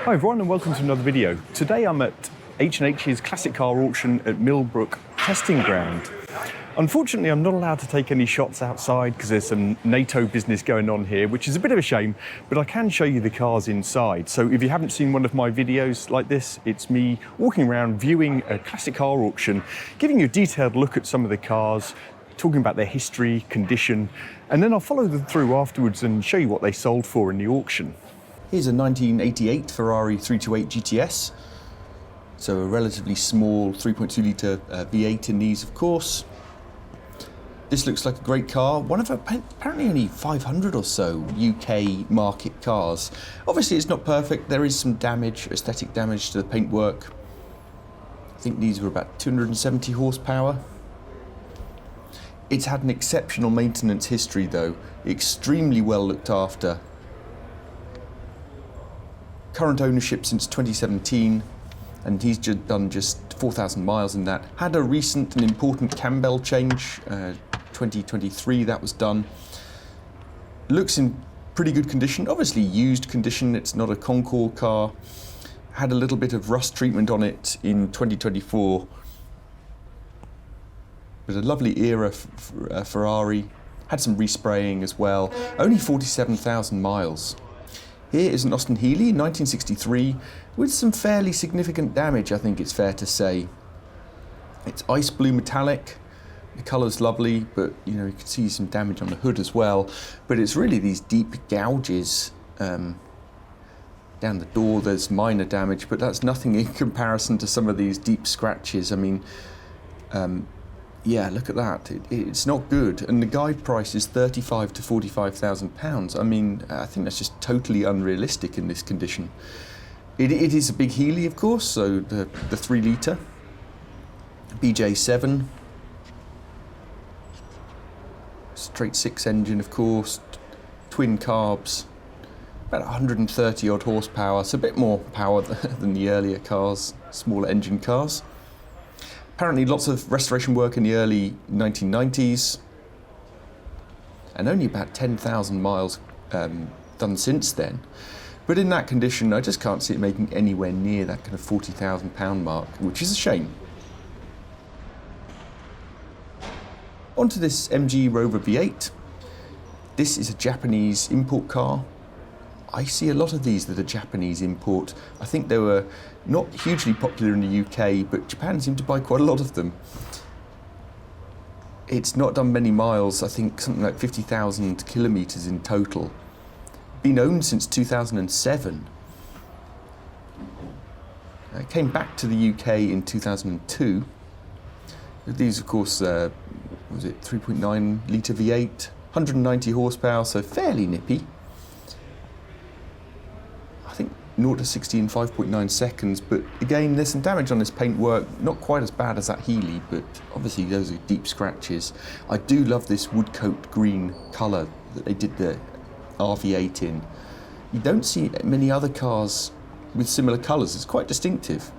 Hi everyone and welcome to another video. Today I'm at H&H's classic car auction at Millbrook testing ground. Unfortunately I'm not allowed to take any shots outside because there's some NATO business going on here, which is a bit of a shame, but I can show you the cars inside. So if you haven't seen one of my videos like this, it's me walking around viewing a classic car auction, giving you a detailed look at some of the cars, talking about their history, condition, and then I'll follow them through afterwards and show you what they sold for in the auction. Here's a 1988 Ferrari 328 GTS. So a relatively small 3.2 litre V8 in these, of course. This looks like a great car. One of apparently only 500 or so UK market cars. Obviously it's not perfect. There is some damage, aesthetic damage to the paintwork. I think these were about 270 horsepower. It's had an exceptional maintenance history though, extremely well looked after. Current ownership since 2017, and he's done just 4,000 miles in that. Had a recent and important cam bell change, 2023 that was done. Looks in pretty good condition, obviously used condition, it's not a Concours car. Had a little bit of rust treatment on it in 2024. It was a lovely era for Ferrari, had some respraying as well, only 47,000 miles. Here is an Austin Healey, 1963, with some fairly significant damage, I think it's fair to say. It's ice blue metallic, the colour's lovely, but you can see some damage on the hood as well. But it's really these deep gouges down the door. There's minor damage, but that's nothing in comparison to some of these deep scratches. I mean, yeah, look at that. It's not good, and the guide price is £35,000 to £45,000. I mean, I think that's just totally unrealistic in this condition. It is a big Healey, of course, so the 3 litre BJ7, straight 6 engine, of course, twin carbs, about 130 odd horsepower, so a bit more power than the earlier cars, smaller engine cars. Apparently lots of restoration work in the early 1990s, and only about 10,000 miles done since then. But in that condition, I just can't see it making anywhere near that kind of £40,000 mark, which is a shame. Onto this MG Rover V8. This is a Japanese import car. I see a lot of these that are Japanese import. I think they were not hugely popular in the UK, but Japan seemed to buy quite a lot of them. It's not done many miles, I think something like 50,000 kilometres in total. Been owned since 2007. It came back to the UK in 2002. These, of course, was it 3.9 litre V8, 190 horsepower, so fairly nippy. I think 0 to 60 in 5.9 seconds, but again, there's some damage on this paintwork, not quite as bad as that Healey, but obviously those are deep scratches. I do love this woodcoat green colour that they did the RV8 in. You don't see many other cars with similar colours, it's quite distinctive.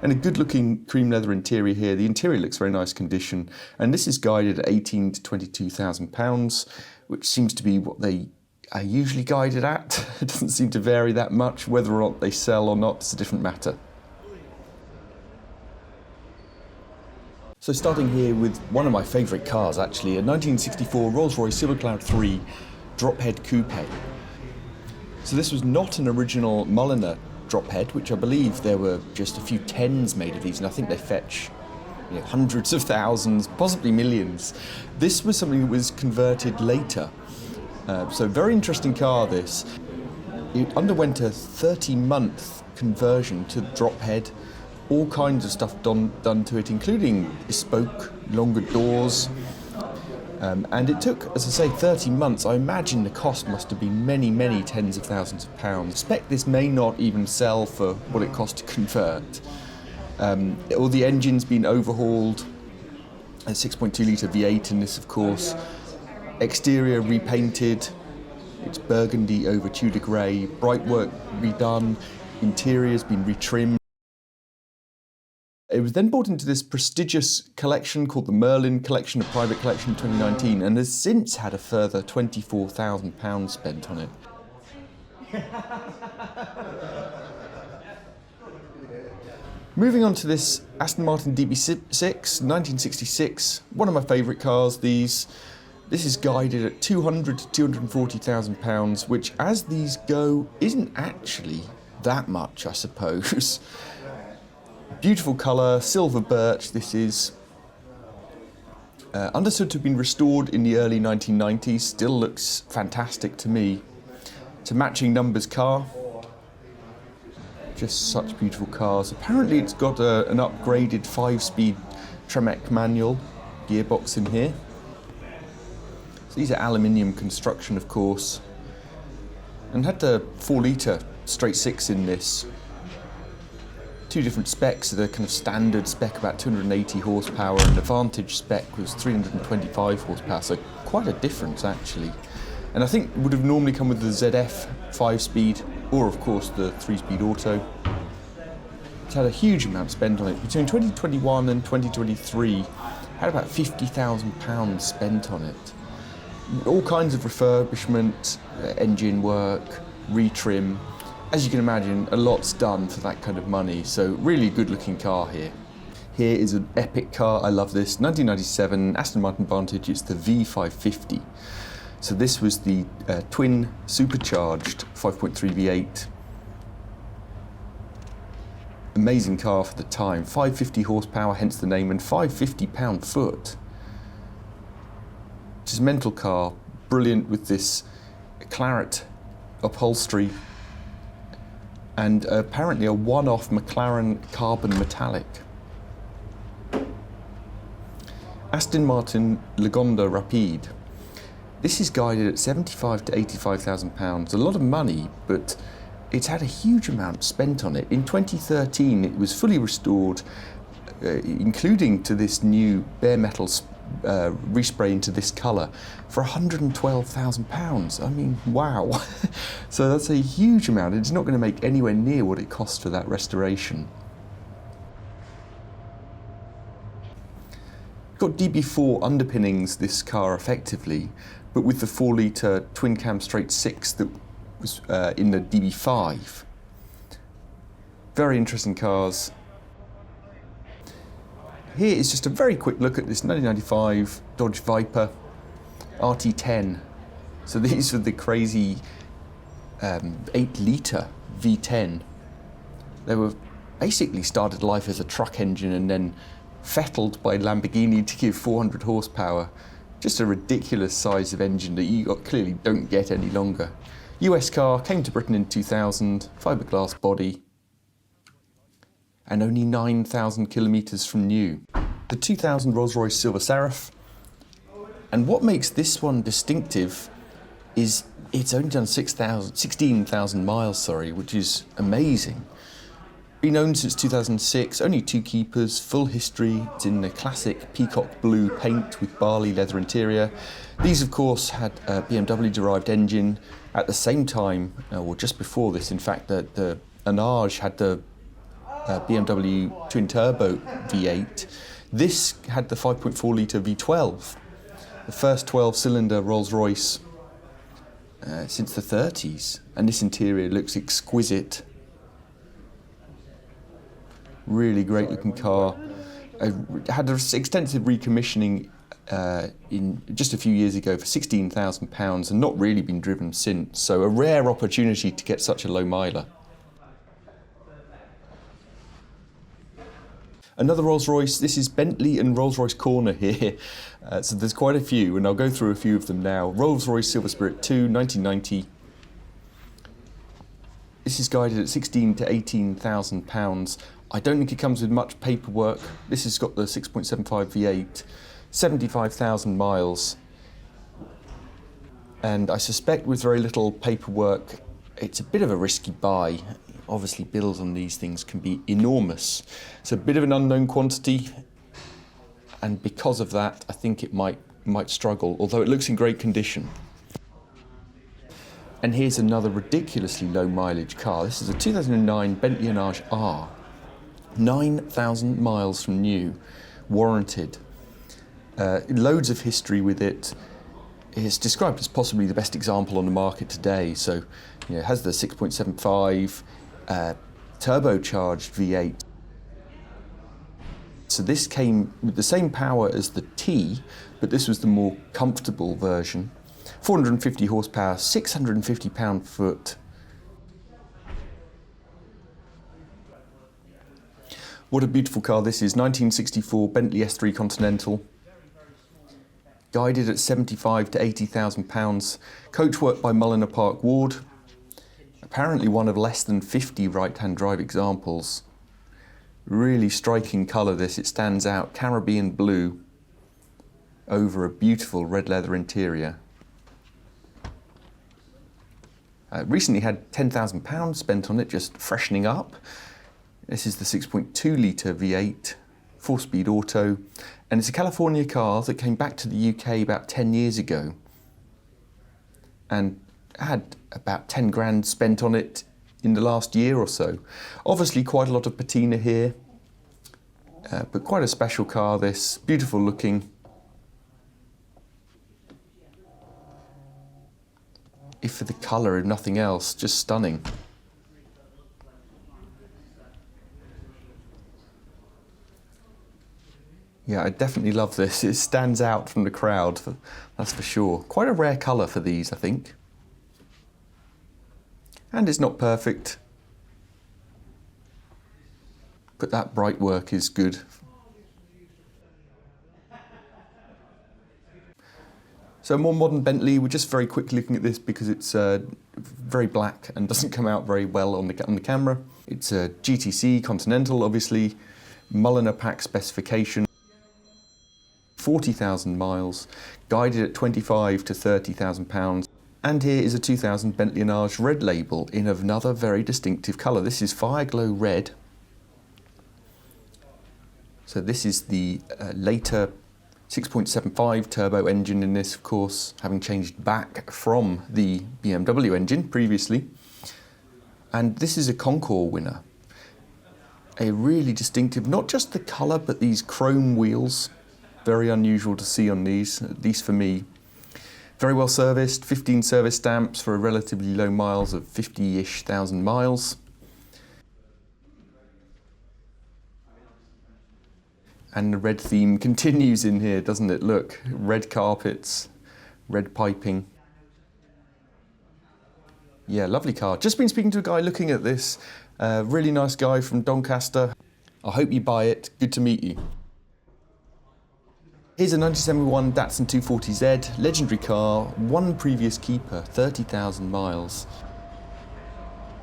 And a good looking cream leather interior here. The interior looks very nice condition, and this is guided at £18,000 to £22,000, which seems to be what they are usually guided at. It doesn't seem to vary that much. Whether or not they sell or not is a different matter. So starting here with one of my favourite cars actually, a 1964 Rolls-Royce Silver Cloud 3 drop head coupe. So this was not an original Mulliner drop head, which I believe there were just a few tens made of these, and I think they fetch hundreds of thousands, possibly millions. This was something that was converted later. So very interesting car this. It underwent a 30-month conversion to drop head, all kinds of stuff done to it, including bespoke, longer doors. And it took, as I say, 30 months. I imagine the cost must have been many, many tens of thousands of pounds. I suspect this may not even sell for what it cost to convert. All the engine's been overhauled, a 6.2 litre V8 in this, of course. Exterior repainted, it's burgundy over Tudor grey, bright work redone, interior's been retrimmed. It was then brought into this prestigious collection called the Merlin Collection, a private collection in 2019, and has since had a further £24,000 spent on it. Moving on to this Aston Martin DB6, 1966, one of my favourite cars, these. This is guided at 200 to 240,000 pounds, which as these go, isn't actually that much, I suppose. Beautiful colour, silver birch, this is. Understood to have been restored in the early 1990s, still looks fantastic to me. It's a matching numbers car. Just such beautiful cars. Apparently it's got an upgraded 5-speed Tremec manual gearbox in here. So these are aluminium construction, of course. And had the 4-litre straight 6 in this. Two different specs, the kind of standard spec about 280 horsepower and the Vantage spec was 325 horsepower, so quite a difference actually. And I think it would have normally come with the ZF 5-speed or of course the 3-speed auto. It's had a huge amount spent on it. Between 2021 and 2023, had about £50,000 spent on it. All kinds of refurbishment, engine work, retrim. As you can imagine, a lot's done for that kind of money, so really good looking car here. Here is an epic car, I love this, 1997 Aston Martin Vantage, it's the V550. So this was the twin supercharged 5.3 V8. Amazing car for the time, 550 horsepower, hence the name, and 550 pound-foot. Which is a mental car, brilliant with this claret upholstery and apparently a one-off McLaren carbon metallic. Aston Martin Lagonda Rapide. This is guided at 75 to 85,000 pounds. A lot of money, but it's had a huge amount spent on it. In 2013, it was fully restored, including to this new bare metal respray into this colour for £112,000. I mean, wow. So that's a huge amount. It's not going to make anywhere near what it cost for that restoration. Got DB4 underpinnings, this car effectively, but with the 4-litre twin cam straight 6 that was in the DB5. Very interesting cars. Here is just a very quick look at this 1995 Dodge Viper RT10. So these are the crazy 8-litre V10. They were basically started life as a truck engine and then fettled by Lamborghini to give 400 horsepower. Just a ridiculous size of engine that you clearly don't get any longer. US car, came to Britain in 2000, fiberglass body, and only 9,000 kilometres from new. The 2000 Rolls-Royce Silver SERAPH, and what makes this one distinctive is it's only done 16,000 miles, which is amazing. Been owned since 2006, only 2 keepers, full history. It's in the classic peacock blue paint with barley leather interior. These, of course, had a BMW-derived engine. At the same time, or just before this, in fact, the ARNAGE had the BMW twin-turbo V8. This had the 5.4-litre V12, the first 12-cylinder Rolls-Royce since the 30s. And this interior looks exquisite. Really great looking car. Had an extensive recommissioning in just a few years ago for £16,000 and not really been driven since. So a rare opportunity to get such a low miler. Another Rolls-Royce, this is Bentley and Rolls-Royce Corner here. So there's quite a few and I'll go through a few of them now. Rolls-Royce Silver Spirit 2, 1990. This is guided at £16,000 to £18,000. I don't think it comes with much paperwork. This has got the 6.75 V8, 75,000 miles. And I suspect with very little paperwork, it's a bit of a risky buy. Obviously, bills on these things can be enormous. It's a bit of an unknown quantity. And because of that, I think it might struggle, although it looks in great condition. And here's another ridiculously low mileage car. This is a 2009 Bentley ARNAGE R. 9,000 miles from new, warranted. Loads of history with it. It's described as possibly the best example on the market today. So, it has the 6.75 turbocharged V8. So this came with the same power as the T, but this was the more comfortable version. 450 horsepower, 650 pound-foot. What a beautiful car this is. 1964 Bentley S3 Continental. Guided at 75 to 80,000 pounds. Coachwork by Mulliner Park Ward. Apparently one of less than 50 right-hand drive examples. Really striking colour this, it stands out. Caribbean blue over a beautiful red leather interior. Recently had £10,000 spent on it, just freshening up. This is the 6.2 litre V8, 4-speed auto, and it's a California car that came back to the UK about 10 years ago and had about 10 grand spent on it in the last year or so. Obviously quite a lot of patina here, but quite a special car this, beautiful looking. If for the colour, if nothing else, just stunning. Yeah, I definitely love this. It stands out from the crowd, that's for sure. Quite a rare colour for these, I think. And it's not perfect, but that bright work is good. So a more modern Bentley, we're just very quickly looking at this because it's very black and doesn't come out very well on the camera. It's a GTC Continental, obviously, Mulliner Pack specification, 40,000 miles, guided at 25 to 30,000 pounds. And here is a 2000 Bentley ARNAGE red label in another very distinctive colour. This is Fire Glow Red. So this is the later 6.75 turbo engine in this, of course, having changed back from the BMW engine previously. And this is a Concours winner. A really distinctive, not just the colour, but these chrome wheels. Very unusual to see on these, at least for me. Very well serviced, 15 service stamps for a relatively low miles of 50-ish thousand miles. And the red theme continues in here, doesn't it? Look, red carpets, red piping. Yeah, lovely car. Just been speaking to a guy looking at this. Really nice guy from Doncaster. I hope you buy it. Good to meet you. Here's a 1971 Datsun 240Z, legendary car, one previous keeper, 30,000 miles.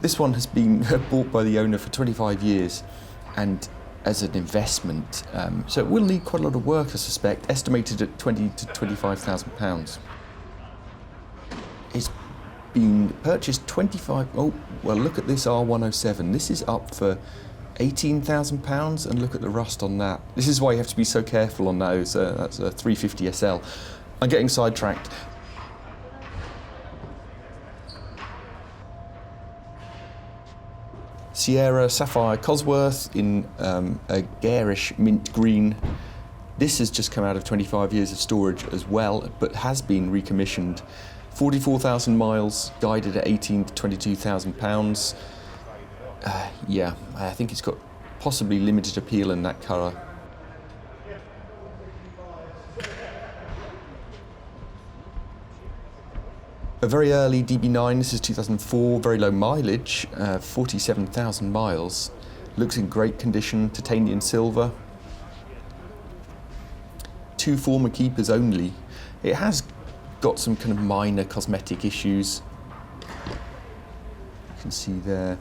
This one has been bought by the owner for 25 years and as an investment, so it will need quite a lot of work, I suspect, estimated at 20 to 25,000 pounds. It's been purchased 25, oh, well look at this R107, this is up for £18,000 and look at the rust on that. This is why you have to be so careful on those. That's a 350 SL. I'm getting sidetracked. Sierra Sapphire Cosworth in a garish mint green. This has just come out of 25 years of storage as well, but has been recommissioned. 44,000 miles, guided at 18 to 22,000 pounds. Yeah, I think it's got possibly limited appeal in that colour. A very early DB9, this is 2004, very low mileage, 47,000 miles. Looks in great condition, titanium silver. 2 former keepers only. It has got some kind of minor cosmetic issues. You can see there.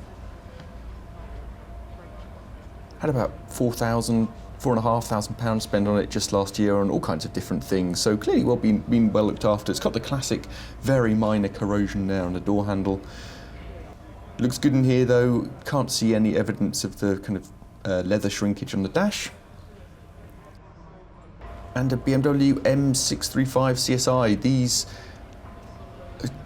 Had about £4,500 spent on it just last year on all kinds of different things, so clearly been well looked after. It's got the classic very minor corrosion there on the door handle. Looks good in here though, can't see any evidence of the kind of leather shrinkage on the dash. And a BMW M635 CSI. These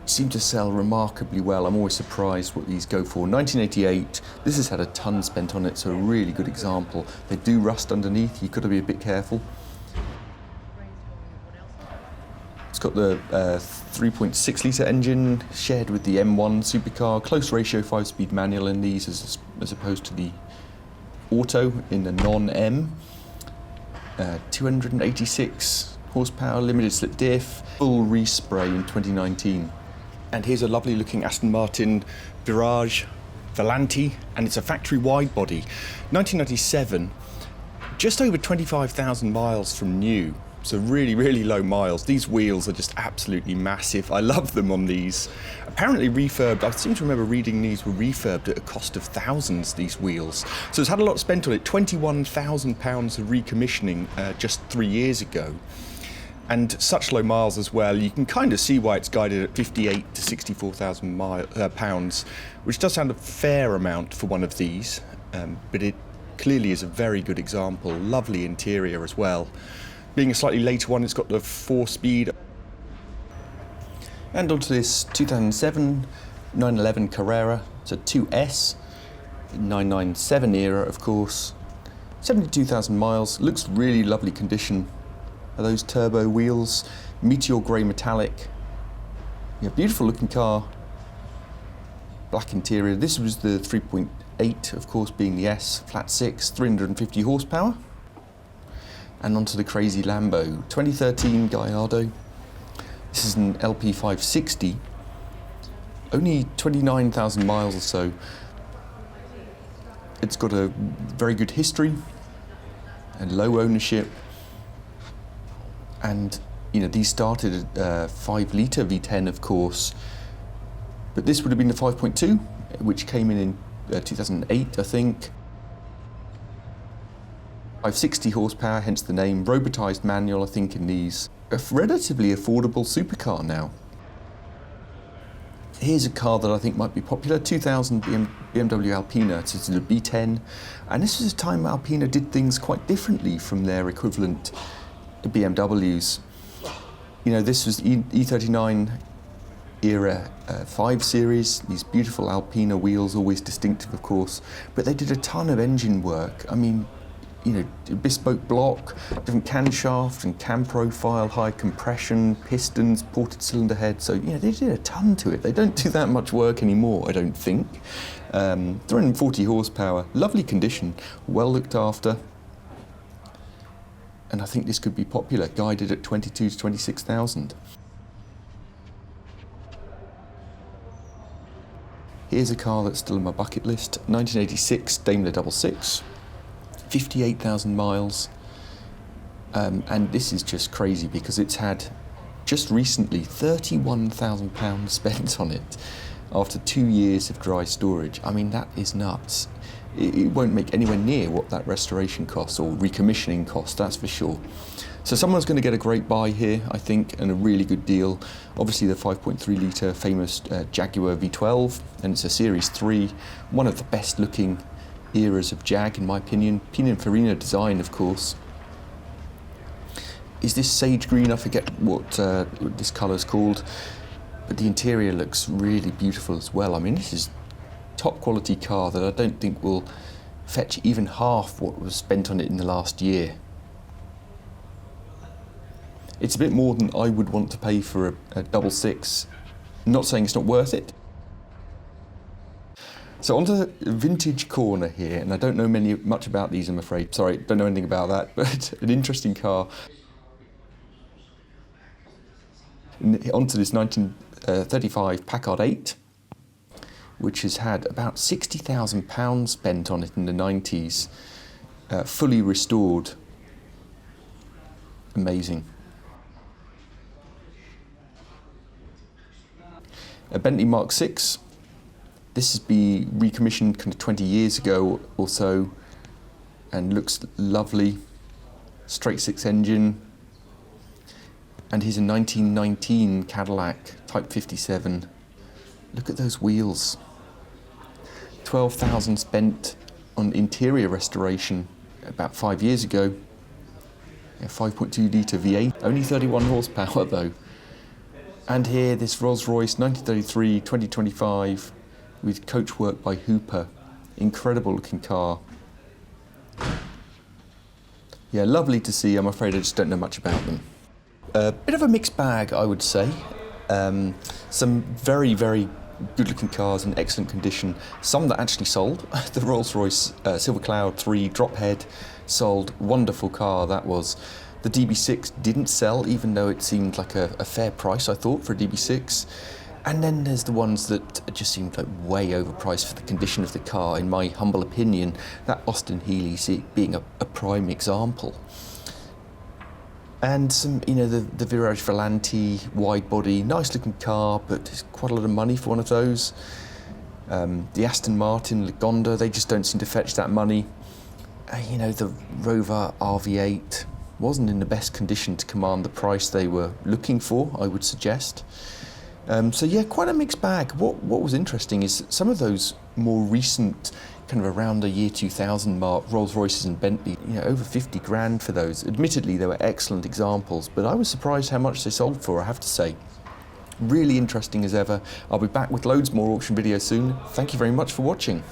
seem to sell remarkably well. I'm always surprised what these go for. 1988, this has had a ton spent on it, so a really good example. They do rust underneath, you've got to be a bit careful. It's got the 3.6 litre engine shared with the M1 supercar, close ratio 5-speed manual in these as opposed to the auto in the non-M. 286 horsepower, limited slip diff, full respray in 2019. And here's a lovely looking Aston Martin VIRAGE VOLANTE, and it's a factory wide body. 1997, just over 25,000 miles from new. So really, really low miles. These wheels are just absolutely massive. I love them on these. Apparently refurbed, I seem to remember reading these were refurbed at a cost of thousands, these wheels. So it's had a lot spent on it, £21,000 of recommissioning just 3 years ago. And such low miles as well, you can kind of see why it's guided at 58 to 64,000 pounds, which does sound a fair amount for one of these, but it clearly is a very good example. Lovely interior as well. Being a slightly later one, it's got the 4-speed. And onto this 2007 911 Carrera, it's a 2S, 997 era of course, 72,000 miles, looks really lovely condition. Are those turbo wheels, meteor grey metallic, yeah, beautiful looking car, black interior. This was the 3.8, of course, being the S, flat 6, 350 horsepower. And onto the crazy Lambo, 2013 Gallardo. This is an LP560, only 29,000 miles or so. It's got a very good history and low ownership. And you know, these started at 5-litre V10, of course, but this would have been the 5.2, which came in 2008, I think. 560 horsepower, hence the name. Robotised manual, I think, in these. A relatively affordable supercar now. Here's a car that I think might be popular, 2000 BMW Alpina. It's a B10, and this was a time Alpina did things quite differently from their equivalent BMWs. You know, this was E39 era 5 Series, these beautiful Alpina wheels, always distinctive of course, but they did a ton of engine work. I mean, you know, bespoke block, different camshaft and cam profile, high compression, pistons, ported cylinder head. So, you know, they did a ton to it. They don't do that much work anymore, I don't think. 340 horsepower, lovely condition, well looked after. And I think this could be popular, guided at 22 to 26,000. Here's a car that's still on my bucket list, 1986 Daimler 66. 58,000 miles, and this is just crazy because it's had just recently £31,000 spent on it after 2 years of dry storage. I mean, that is nuts. It won't make anywhere near what that restoration costs or recommissioning costs, that's for sure. So someone's going to get a great buy here, I think, and a really good deal. Obviously the 5.3 litre famous Jaguar V12, and it's a Series 3, one of the best looking eras of Jag, in my opinion. Pininfarina design, of course. Is this sage green? I forget what this colour's called, but the interior looks really beautiful as well. I mean, this is top quality car that I don't think will fetch even half what was spent on it in the last year. It's a bit more than I would want to pay for a 66. I'm not saying it's not worth it. So onto the vintage corner here, and I don't know much about these, I'm afraid. Sorry, don't know anything about that, but an interesting car. And onto this 1935 Packard 8, which has had about £60,000 spent on it in the 90s, fully restored. Amazing. A Bentley Mark 6. This has been recommissioned kind of 20 years ago or so and looks lovely. Straight 6 engine. And here's a 1919 Cadillac Type 57. Look at those wheels. 12,000 spent on interior restoration about 5 years ago. A 5.2 litre V8, only 31 horsepower though. And here this Rolls-Royce 1933 2025 with coachwork by Hooper. Incredible looking car. Yeah, lovely to see. I'm afraid I just don't know much about them. A bit of a mixed bag, I would say. Some very, very good looking cars in excellent condition, some that actually sold. The Rolls-Royce Silver Cloud 3 drop head sold, wonderful car that was. The DB6 didn't sell, even though it seemed like a fair price, I thought, for a DB6. And then there's the ones that just seemed like way overpriced for the condition of the car, in my humble opinion, that Austin Healey being a prime example. And some, you know, the VIRAGE Volante wide body, nice looking car, but it's quite a lot of money for one of those. The Aston Martin LAGONDA, they just don't seem to fetch that money. You know, the Rover RV8 wasn't in the best condition to command the price they were looking for, I would suggest. So yeah, quite a mixed bag. What was interesting is some of those more recent, kind of around the year 2000 mark, Rolls-Royces and Bentley, you know, over 50 grand for those. Admittedly, they were excellent examples, but I was surprised how much they sold for, I have to say. Really interesting as ever. I'll be back with loads more auction videos soon. Thank you very much for watching.